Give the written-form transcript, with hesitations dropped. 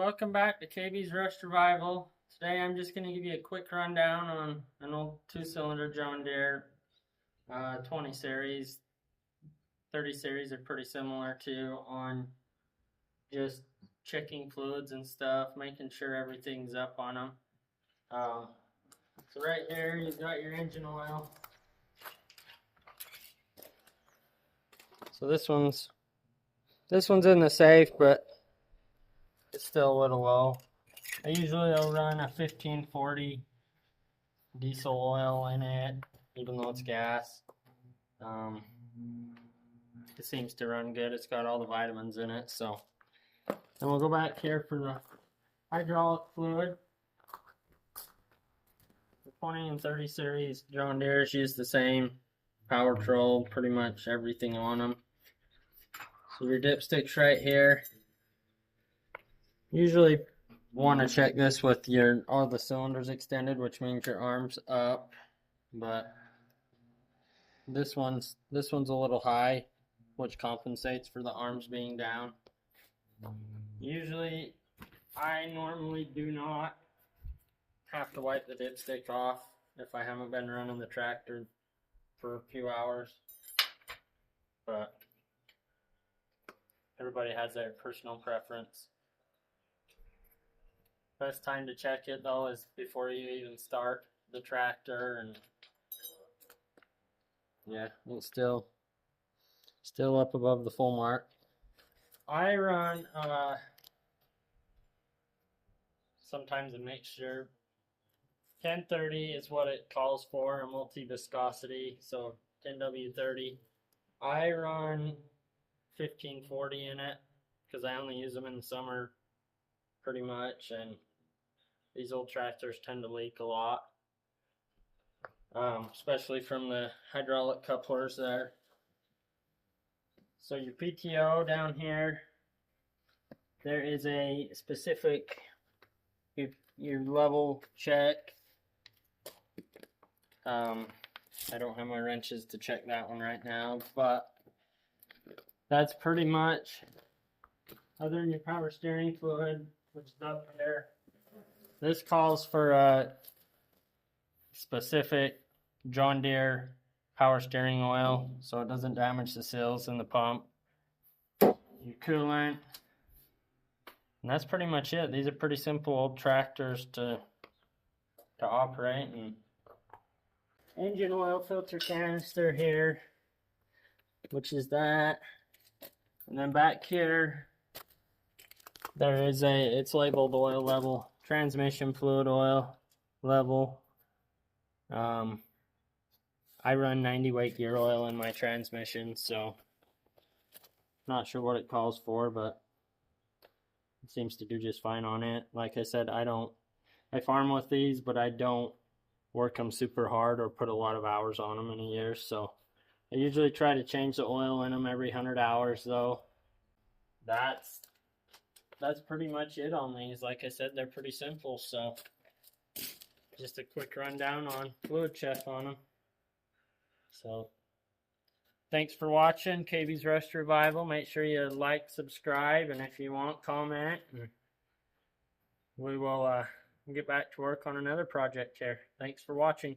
Welcome back to KB's Rust Revival. Today I'm just going to give you a quick rundown on an old 2-cylinder John Deere 20 series. 30 series are pretty similar to, on just checking fluids and stuff, making sure everything's up on them. So right here you've got your engine oil. So this one's in the safe, but it's still a little low. I usually will run a 1540 diesel oil in it, even though it's gas. It seems to run good. It's got all the vitamins in it. So then we'll go back here for the hydraulic fluid. The 20 and 30 series John Deere's use the same power troll, pretty much everything on them. So your dipstick's right here. Usually want to check this with all the cylinders extended, which means your arm's up, but this one's a little high, which compensates for the arms being down. Usually I normally do not have to wipe the dipstick off if I haven't been running the tractor for a few hours, but everybody has their personal preference. Best time to check it though is before you even start the tractor, and yeah, it's still up above the full mark. I run sometimes a mixture. 1030 is what it calls for, a multi-viscosity, so 10W30. I run 1540 in it because I only use them in the summer pretty much, and these old tractors tend to leak a lot, especially from the hydraulic couplers there. So your PTO down here, there is a specific, your level check. I don't have my wrenches to check that one right now, but that's pretty much, other than your power steering fluid, which is up there. This calls for a specific John Deere power steering oil, so it doesn't damage the seals in the pump. Your coolant, and that's pretty much it. These are pretty simple old tractors to operate. And engine oil filter canister here, which is that. And then back here, there is it's labeled oil level, transmission fluid oil level. I run 90 weight gear oil in my transmission, so not sure what it calls for, but it seems to do just fine on it. Like I said, I farm with these, but I don't work them super hard or put a lot of hours on them in a year, so I usually try to change the oil in them every 100 hours though. That's pretty much it on these. Like I said, they're pretty simple, so just a quick rundown on fluid check on them. So thanks for watching KB's Rust Revival. Make sure you like, subscribe, and if you want, comment. We will get back to work on another project here. Thanks for watching.